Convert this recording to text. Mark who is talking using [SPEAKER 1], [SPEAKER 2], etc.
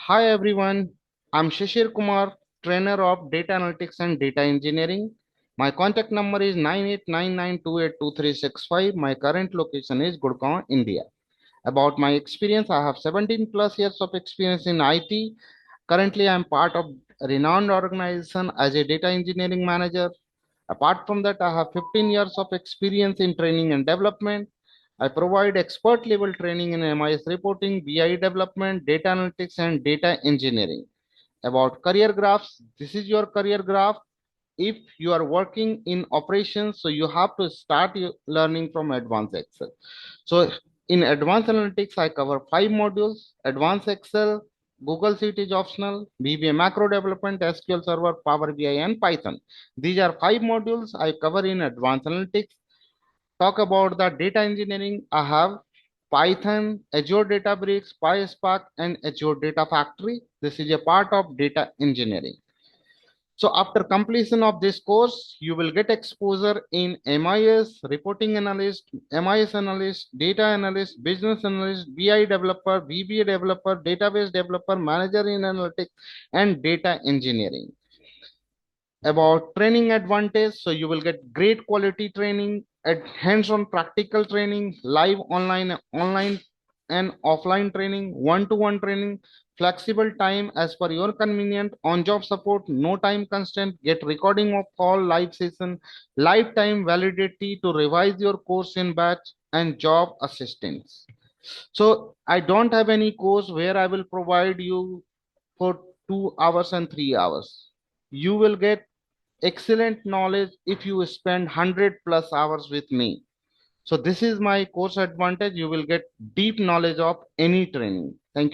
[SPEAKER 1] Hi everyone, I'm Shishir Kumar, trainer of data analytics and data engineering. My contact number is 9899282365. My current location is Gurgaon, India. About my experience, I have 17 plus years of experience in IT. Currently, I'm part of a renowned organization as a data engineering manager. Apart from that, I have 15 years of experience in training and development. I provide expert level training in MIS reporting, BI development, data analytics, and data engineering. About career graphs, this is your career graph. If you are working in operations, so you have to start learning from advanced Excel. So in advanced analytics, I cover 5 modules: advanced Excel, Google Sheet is optional, VBA Macro Development, SQL Server, Power BI, and Python. These are 5 modules I cover in advanced analytics. Talk about the data engineering, I have Python, Azure Databricks, Pyspark, and Azure Data Factory. This is a part of data engineering. So after completion of this course, you will get exposure in MIS, reporting analyst, MIS analyst, data analyst, business analyst, BI developer, VBA developer, database developer, manager in analytics, and data engineering. About training advantage, so you will get great quality training, at hands-on practical training, live online and offline training, one-to-one training, flexible time as per your convenient, on-job support, no time constraint, get recording of all live session, lifetime validity to revise your course in batch, and job assistance. So I don't have any course where I will provide you for 2 hours and 3 hours. You will get excellent knowledge if you spend 100 plus hours with me. So this is my course advantage. You will get deep knowledge of any training. Thank you.